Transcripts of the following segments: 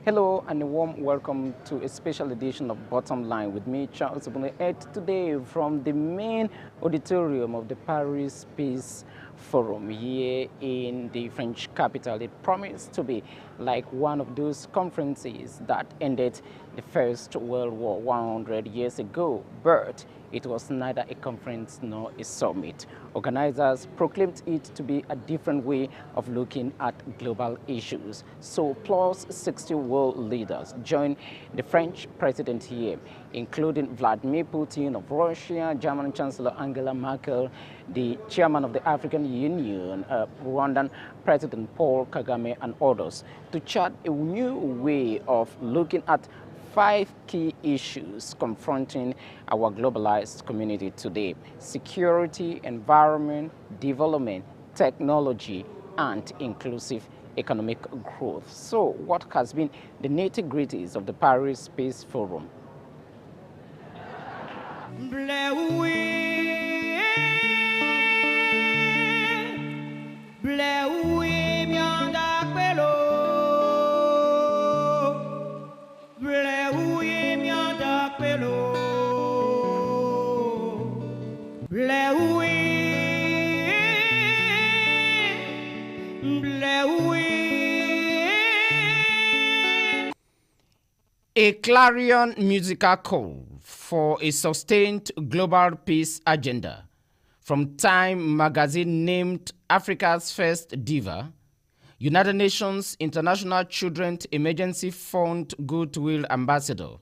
Hello and a warm welcome to a special edition of Bottom Line with me, Charles Ebune. Today from the main auditorium of the Paris Peace Forum here in the French capital. It promised to be like one of those conferences that ended the First World War 100 years ago, but it was neither a conference nor a summit. Organizers proclaimed it to be a different way of looking at global issues. So plus 60 world leaders joined the French president here, including Vladimir Putin of Russia, German Chancellor Angela Merkel, the chairman of the African Union, Rwandan President Paul Kagame, and others, to chart a new way of looking at 5 key issues confronting our globalized community today: security, environment, development, technology, and inclusive economic growth. So what has been the nitty-gritties of the Paris Peace Forum? A clarion musical call for a sustained global peace agenda. From Time magazine named Africa's first diva, United Nations International Children's Emergency Fund Goodwill Ambassador,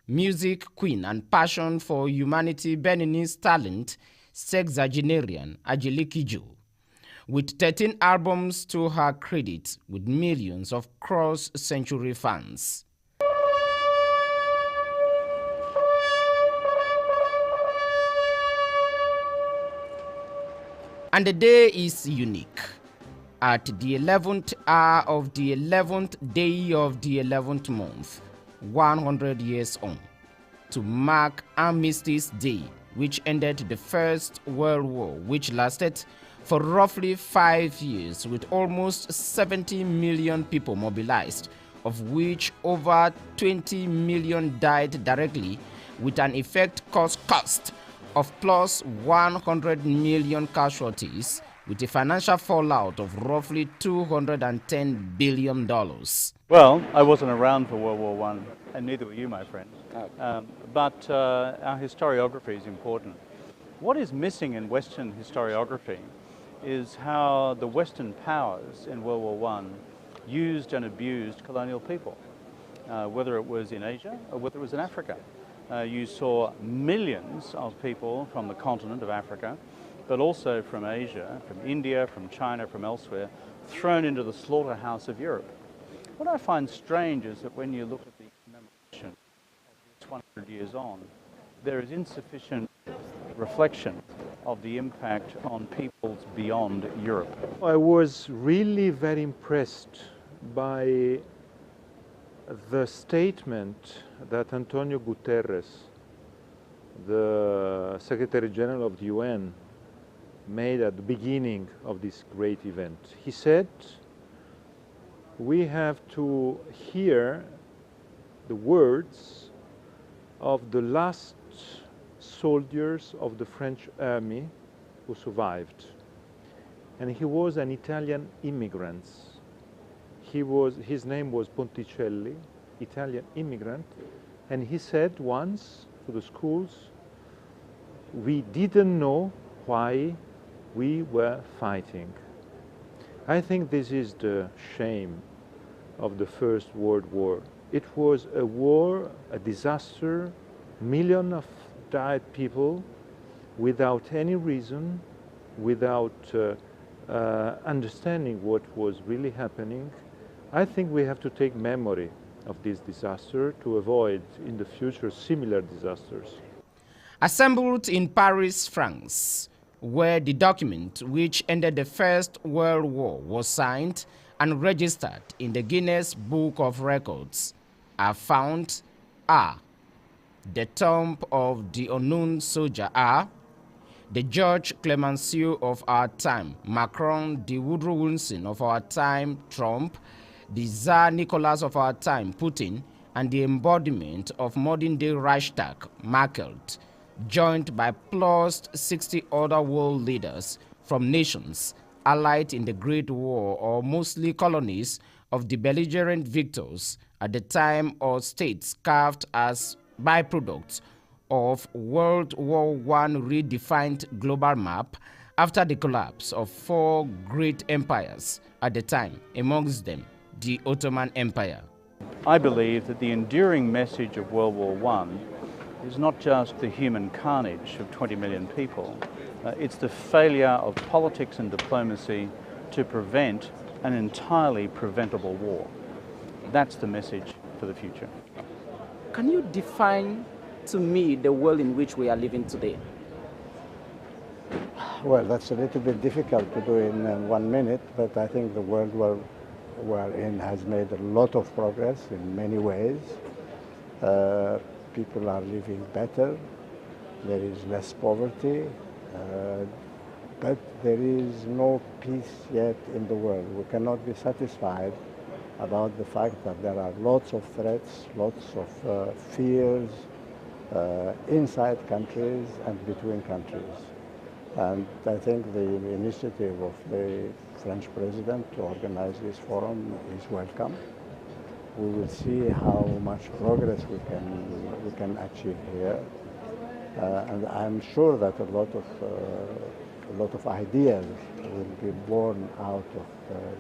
music queen and passion for humanity Beninese talent, sexagenarian Angelique Kidjo, with 13 albums to her credit with millions of cross-century fans. And the day is unique. At the 11th hour of the 11th day of the 11th month, 100 years on, to mark Armistice Day, which ended the First World War, which lasted for roughly 5 years, with almost 70 million people mobilized, of which over 20 million died directly, with an effect cost of plus 100 million casualties, with a financial fallout of roughly $210 billion. Well, I wasn't around for World War I, and neither were you, my friend. But our historiography is important. What is missing in Western historiography is how the Western powers in World War I used and abused colonial people, whether it was in Asia or whether it was in Africa. You saw millions of people from the continent of Africa, but also from Asia, from India, from China, from elsewhere, thrown into the slaughterhouse of Europe. What I find strange is that when you look at the commemoration of 100 years on, there is insufficient reflection of the impact on peoples beyond Europe. I was really very impressed by the statement that Antonio Guterres, the Secretary General of the UN, made at the beginning of this great event. He said, we have to hear the words of the last soldiers of the French army who survived. And he was an Italian immigrant. His name was Ponticelli, Italian immigrant, and he said once to the schools, we didn't know why we were fighting. I think this is the shame of the First World War. It was a war, a disaster, millions of died people without any reason, without understanding what was really happening. I think we have to take memory of this disaster to avoid in the future similar disasters. Assembled in Paris, France, where the document which ended the First World War was signed and registered in the Guinness Book of Records, are found are the tomb of the unknown soldier are the George Clemenceau of our time, Macron, the Woodrow Wilson of our time, Trump, the Tsar Nicholas of our time, Putin, and the embodiment of modern-day Reichstag, Merkel, joined by plus 60 other world leaders from nations allied in the Great War or mostly colonies of the belligerent victors at the time, or states carved as byproducts of World War I redefined global map after the collapse of 4 great empires at the time, amongst them the Ottoman Empire. I believe that the enduring message of World War I is not just the human carnage of 20 million people, it's the failure of politics and diplomacy to prevent an entirely preventable war. That's the message for the future. Can you define to me the world in which we are living today? Well, that's a little bit difficult to do in 1 minute, but I think the world we're in has made a lot of progress in many ways. People are living better, there is less poverty, but there is no peace yet in the world. We cannot be satisfied about the fact that there are lots of threats, lots of fears inside countries and between countries. And I think the initiative of the French president to organize this forum is welcome. We will see how much progress we can achieve here. And I'm sure that a lot of ideas will be born out of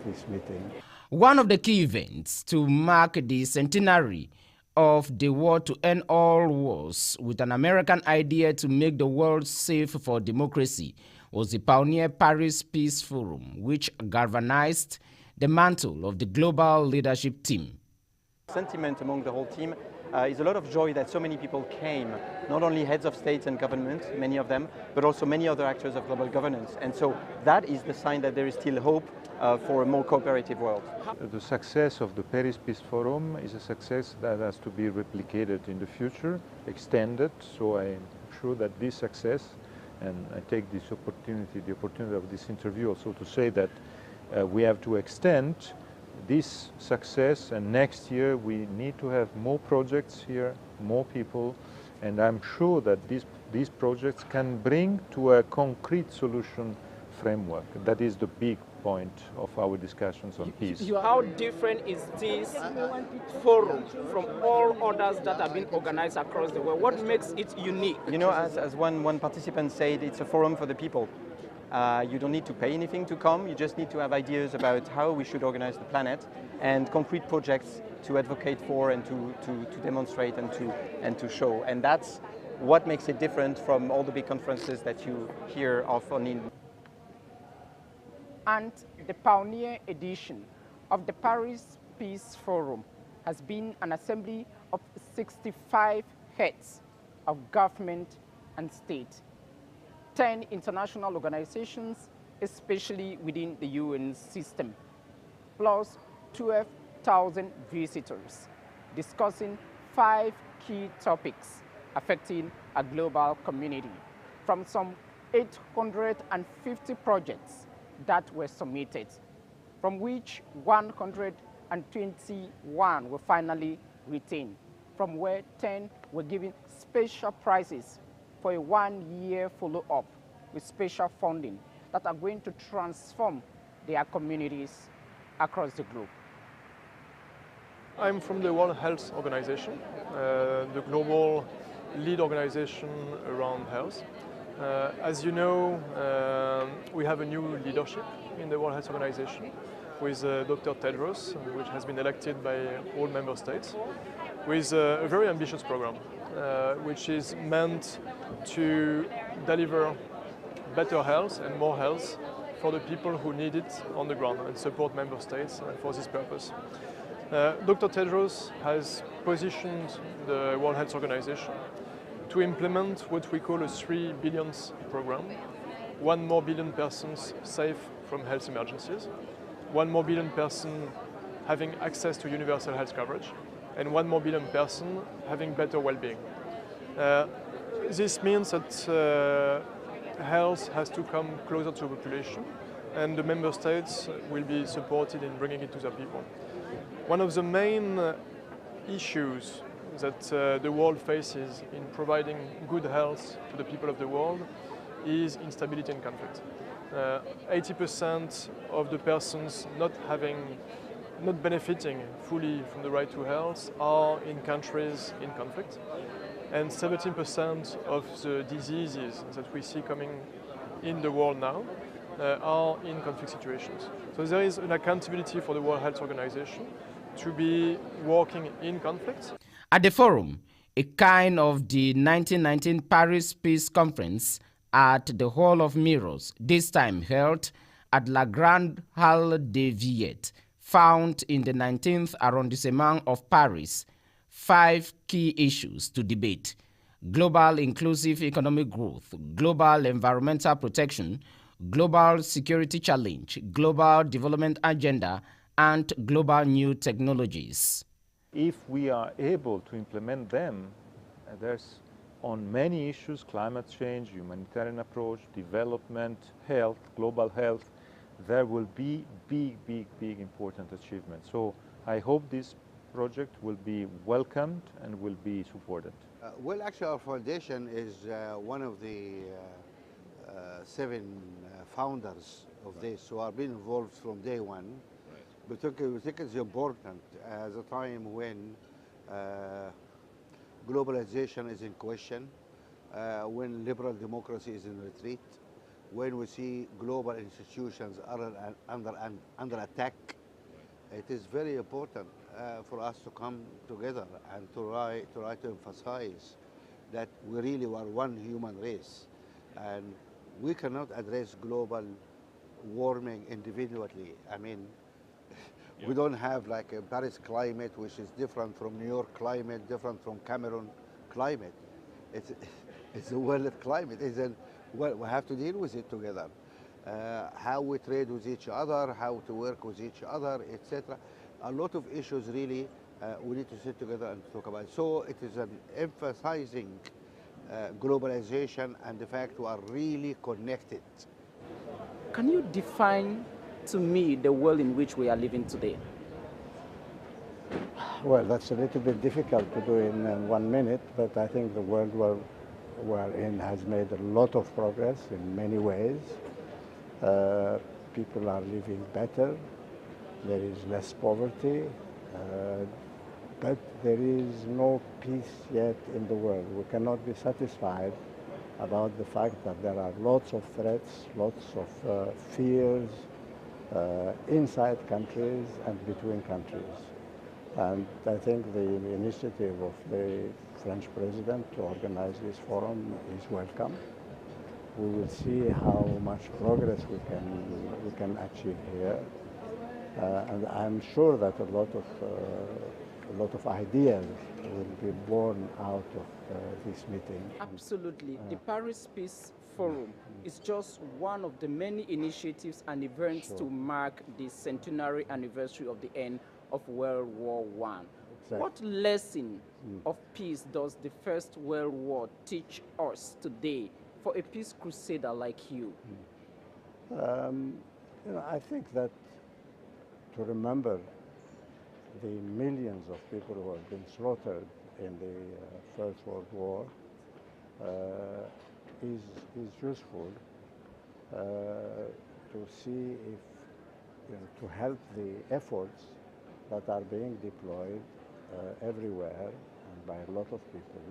this meeting. One of the key events to mark the centenary of the war to end all wars, with an American idea to make the world safe for democracy, was the pioneer Paris Peace Forum, which galvanized the mantle of the global leadership team. Sentiment among the whole team is a lot of joy that so many people came, not only heads of states and government, many of them, but also many other actors of global governance. And so that is the sign that there is still hope for a more cooperative world. The success of the Paris Peace Forum is a success that has to be replicated in the future, extended. So I'm sure that this success, and I take this opportunity, the opportunity of this interview also to say that we have to extend this success, and next year we need to have more projects here, more people, and I'm sure that these projects can bring to a concrete solution framework. That is the big point of our discussions on peace. How different is this forum from all others that have been organized across the world? What makes it unique? You know, as one participant said, it's a forum for the people. You don't need to pay anything to come, you just need to have ideas about how we should organize the planet and concrete projects to advocate for and to demonstrate and to show. And that's what makes it different from all the big conferences that you hear of on. And the pioneer edition of the Paris Peace Forum has been an assembly of 65 heads of government and state, 10 international organizations, especially within the UN system, plus 12,000 visitors, discussing 5 key topics affecting a global community, from some 850 projects that were submitted, from which 121 were finally retained, from where 10 were given special prizes for a 1-year follow-up with special funding that are going to transform their communities across the globe. I'm from the World Health Organization, the global lead organization around health. As you know, we have a new leadership in the World Health Organization with Dr. Tedros, which has been elected by all member states, with a very ambitious program, which is meant to deliver better health and more health for the people who need it on the ground and support member states for this purpose. Dr. Tedros has positioned the World Health Organization to implement what we call a 3 billion program. 1 more billion persons safe from health emergencies, 1 more billion person having access to universal health coverage, and 1 more billion person having better well-being. This means that health has to come closer to the population, and the member states will be supported in bringing it to the people. One of the main issues that the world faces in providing good health to the people of the world is instability and conflict. 80% of the persons not benefiting fully from the right to health are in countries in conflict, and 17% of the diseases that we see coming in the world now are in conflict situations. So there is an accountability for the World Health Organization to be working in conflict. At the forum, a kind of the 1919 Paris Peace Conference at the Hall of Mirrors, this time held at La Grande Halle des Villettes, found in the 19th arrondissement of Paris 5 key issues to debate: global inclusive economic growth, global environmental protection, global security challenge, global development agenda, and global new technologies. If we are able to implement them, there's on many issues, climate change, humanitarian approach, development, health, global health, there will be big important achievements. So I hope this project will be welcomed and will be supported. Well, actually our foundation is one of the 7 founders of this, so I've been involved from day one. We think it's important at a time when globalization is in question, when liberal democracy is in retreat, when we see global institutions are under attack. It is very important for us to come together and to try to emphasize that we really are one human race, and we cannot address global warming individually. I mean, we don't have like a Paris climate, which is different from New York climate, different from Cameroon climate. It's a world climate. Well, we have to deal with it together. How we trade with each other, how to work with each other, etc. A lot of issues really we need to sit together and talk about. So it is an emphasizing globalization and the fact we are really connected. Can you define to me the world in which we are living today? Well, that's a little bit difficult to do in 1 minute, but I think the world we're in has made a lot of progress in many ways. People are living better, there is less poverty, but there is no peace yet in the world. We cannot be satisfied about the fact that there are lots of threats, lots of fears inside countries and between countries. And I think the initiative of the French president to organize this forum is welcome. We will see how much progress we can achieve here, and I'm sure that a lot of ideas will be born out of this meeting. Absolutely. The Paris Peace Forum is just one of the many initiatives and events to mark the centenary anniversary of the end of World War I. Exactly. What lesson of peace does the First World War teach us today for a peace crusader like you? I think that to remember the millions of people who have been slaughtered in the First World War is useful to see if, to help the efforts that are being deployed everywhere and by a lot of people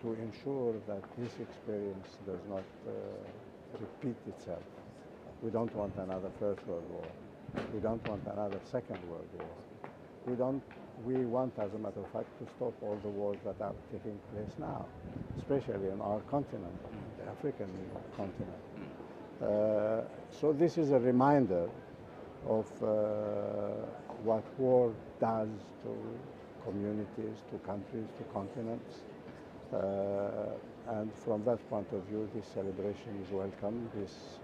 to ensure that this experience does not repeat itself. We don't want another First World War. We don't want another Second World War. We want, as a matter of fact, to stop all the wars that are taking place now, especially on our continent, the African continent. So this is a reminder of what war does to communities, to countries, to continents. And from that point of view, this celebration is welcome. This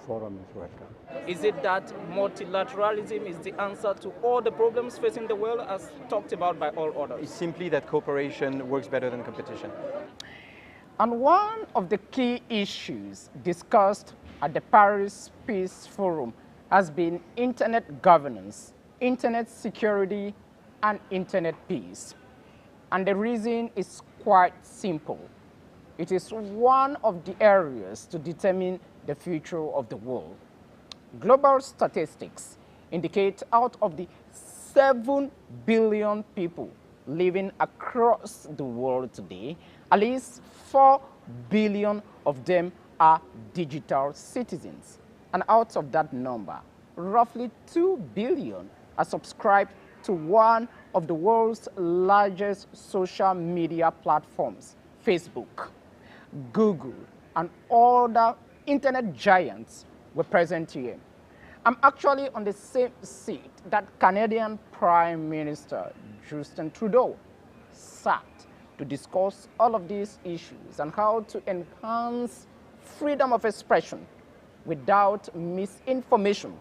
forum is welcome. Is it that multilateralism is the answer to all the problems facing the world, as talked about by all others? It's simply that cooperation works better than competition. And one of the key issues discussed at the Paris Peace Forum has been internet governance, internet security, and internet peace. And the reason is quite simple. It is one of the areas to determine the future of the world. Global statistics indicate out of the 7 billion people living across the world today, at least 4 billion of them are digital citizens. And out of that number, roughly 2 billion are subscribed to one of the world's largest social media platforms, Facebook. Google and other internet giants were present here. I'm actually on the same seat that Canadian Prime Minister Justin Trudeau sat to discuss all of these issues and how to enhance freedom of expression without misinformation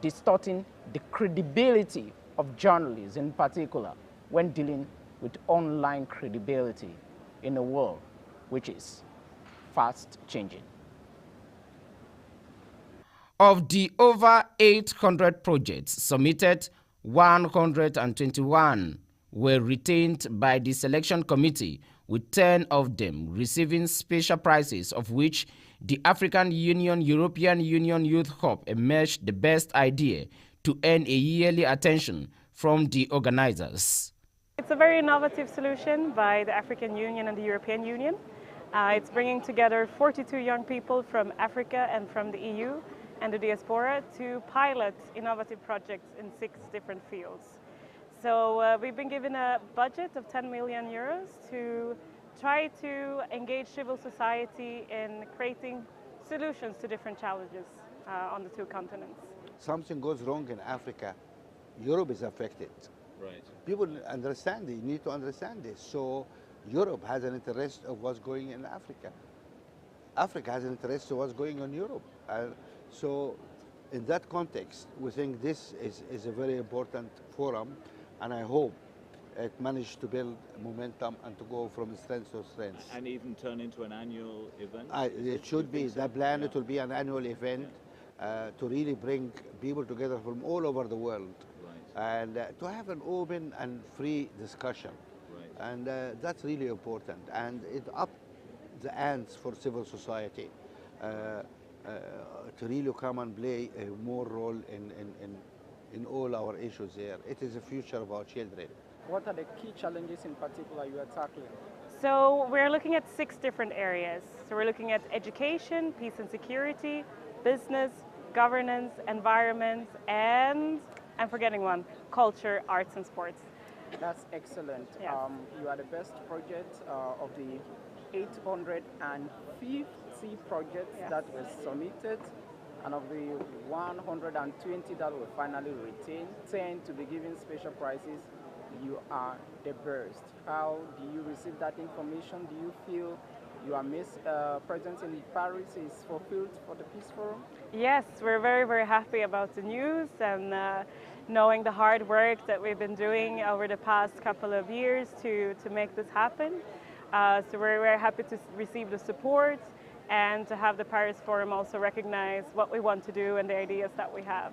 distorting the credibility of journalists in particular when dealing with online credibility in a world which is fast changing. Of the over 800 projects submitted, 121 were retained by the selection committee, with 10 of them receiving special prizes, of which the African Union European Union Youth Hub emerged the best idea to earn a yearly attention from the organizers. It's a very innovative solution by the African Union and the European Union. It's bringing together 42 young people from Africa and from the EU and the diaspora to pilot innovative projects in 6 different fields. So we've been given a budget of 10 million euros to try to engage civil society in creating solutions to different challenges on the 2 continents. Something goes wrong in Africa, Europe is affected. Right. People understand it, you need to understand this. So Europe has an interest of what's going in Africa. Africa has an interest of what's going on Europe. So in that context, we think this is a very important forum, and I hope it managed to build momentum and to go from strength to strength. And even turn into an annual event? It should be. The plan, it will be an annual event to really bring people together from all over the world. Right. And to have an open and free discussion. Right. And that's really important. And it up the ends for civil society to really come and play a more role in all our issues here. It is the future of our children. What are the key challenges in particular you are tackling? So we're looking at 6 different areas. So we're looking at education, peace and security, business, governance, environment, and I'm forgetting one, culture, arts and sports. That's excellent. Yes. You are the best project of the 850 projects that were submitted, and of the 120 that were finally retained, 10 to be given special prizes. You are the best. How do you receive that information? Do you feel your presence in Paris is fulfilled for the Peace Forum? Yes, we're very, very happy about the news and knowing the hard work that we've been doing over the past couple of years to make this happen. So we're very happy to receive the support and to have the Paris Forum also recognize what we want to do and the ideas that we have.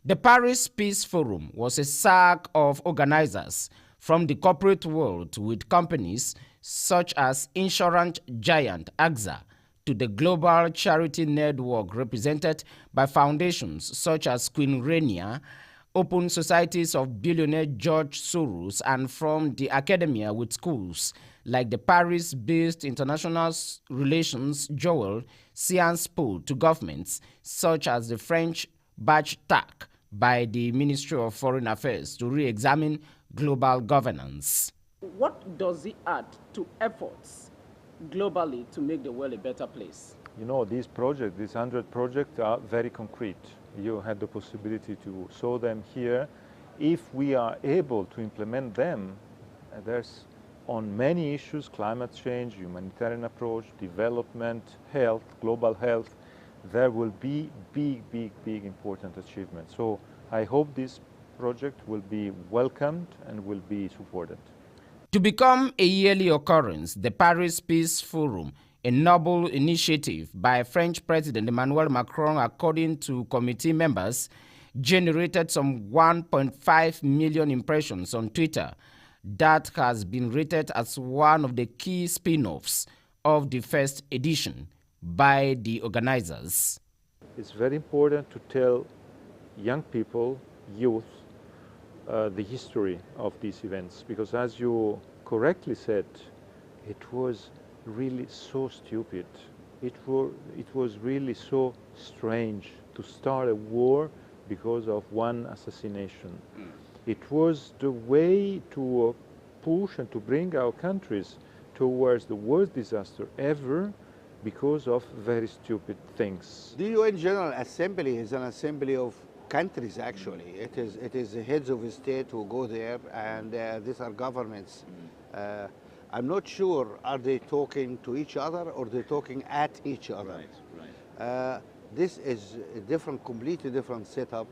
The Paris Peace Forum was a saga of organizers from the corporate world, with companies such as insurance giant AXA to the global charity network represented by foundations such as Queen Rania, open societies of billionaire George Soros, and from the academia with schools like the Paris-based International Relations Joel Sciences Po, to governments such as the French BACH-TAC by the Ministry of Foreign Affairs to re-examine global governance. What does it add to efforts globally to make the world a better place? You know, these projects, these 100 projects are very concrete. You had the possibility to show them here. If we are able to implement them, there's on many issues, climate change, humanitarian approach, development, health, global health, there will be big important achievements. So I hope this project will be welcomed and will be supported. To become a yearly occurrence, the Paris Peace Forum, a noble initiative by French President Emmanuel Macron, according to committee members, generated some 1.5 million impressions on Twitter. That has been rated as one of the key spin-offs of the first edition by the organizers. It's very important to tell young people, youth, the history of these events, because as you correctly said, it was really so stupid. It was really so strange to start a war because of one assassination. It was the way to push and to bring our countries towards the worst disaster ever because of very stupid things. The UN General Assembly is an assembly of countries, actually. It is the heads of state who go there, and these are governments. I'm not sure, are they talking to each other or they're talking at each other? Right. This is a different, completely different setup.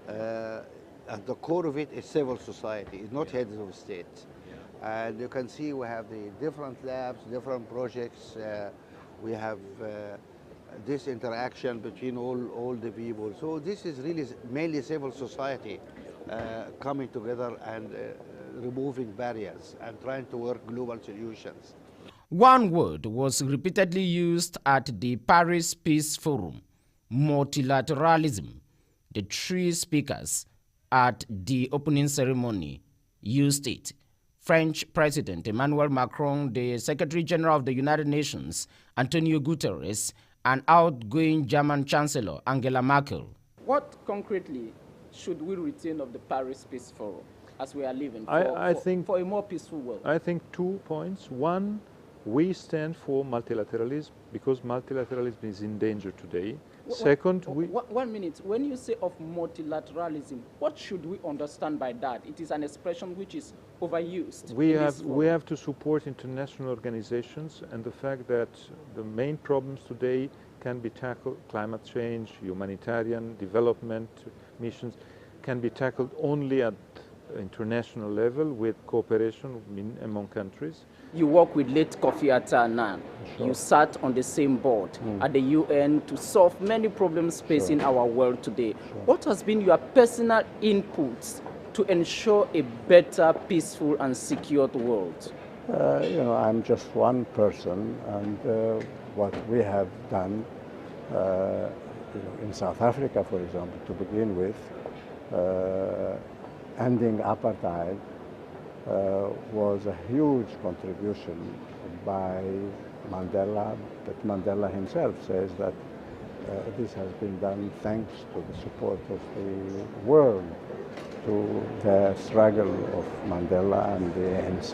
At the core of it is civil society, it's not heads of state. Yeah. And you can see we have the different labs, different projects. We have this interaction between all the people. So this is really mainly civil society coming together and removing barriers and trying to work global solutions. One word was repeatedly used at the Paris Peace Forum: multilateralism. The three speakers at the opening ceremony used it. French President Emmanuel Macron, the Secretary General of the United Nations, Antonio Guterres, and outgoing German Chancellor Angela Merkel. What concretely should we retain of the Paris Peace Forum as we are living for a more peaceful world? I think 2 points. One, we stand for multilateralism because multilateralism is in danger today. Second, 1 minute. When you say of multilateralism, what should we understand by that? It is an expression which is overused. We have to support international organizations, and the fact that the main problems today can be tackled, climate change, humanitarian development missions, can be tackled only at international level with cooperation among countries. You work with late Kofi Annan. Sure. You sat on the same board at the UN to solve many problems facing our world today. Sure. What has been your personal input to ensure a better, peaceful and secured world? I'm just one person, and what we have done in South Africa, for example, to begin with, ending apartheid was a huge contribution by Mandela, but Mandela himself says that this has been done thanks to the support of the world, to the struggle of Mandela and the ANC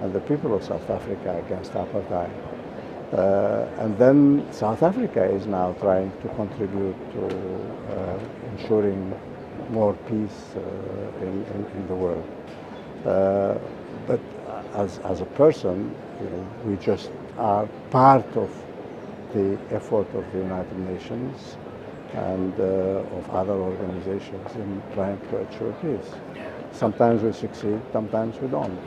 and the people of South Africa against apartheid. And then South Africa is now trying to contribute to ensuring more peace in the world. But as a person, we just are part of the effort of the United Nations and of other organizations in trying to achieve peace. Sometimes we succeed, sometimes we don't.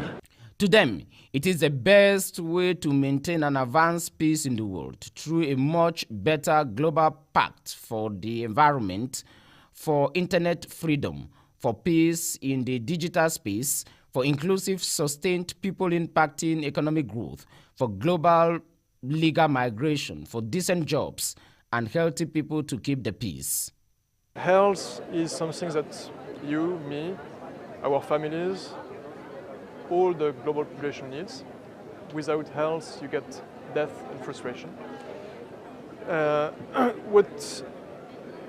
To them, it is the best way to maintain and advance peace in the world through a much better global pact for the environment, for internet freedom, for peace in the digital space, for inclusive, sustained, people-impacting economic growth, for global legal migration, for decent jobs, and healthy people to keep the peace. Health is something that you, me, our families, all the global population needs. Without health, you get death and frustration.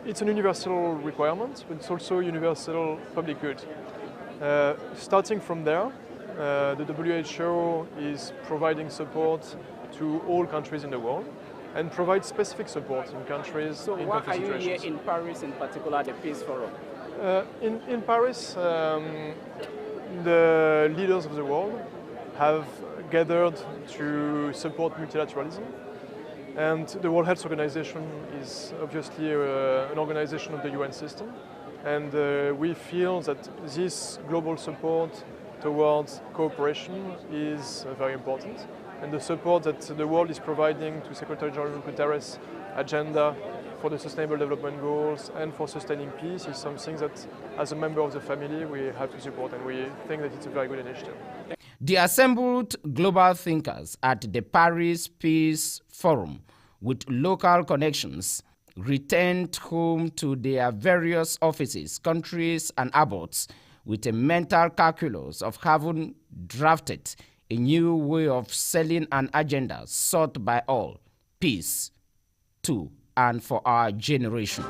It's an universal requirement, but it's also a universal public good. Starting from there, the WHO is providing support to all countries in the world and provides specific support in countries in conflict situations. So why are you here in Paris, in particular, the Peace Forum? In Paris, the leaders of the world have gathered to support multilateralism. And the World Health Organization is obviously an organization of the UN system. And we feel that this global support towards cooperation is very important. And the support that the world is providing to Secretary General Guterres' agenda for the Sustainable Development Goals and for sustaining peace is something that, as a member of the family, we have to support, and we think that it's a very good initiative. The assembled global thinkers at the Paris Peace Forum with local connections returned home to their various offices, countries, and abodes with a mental calculus of having drafted a new way of selling an agenda sought by all, peace to and for our generation.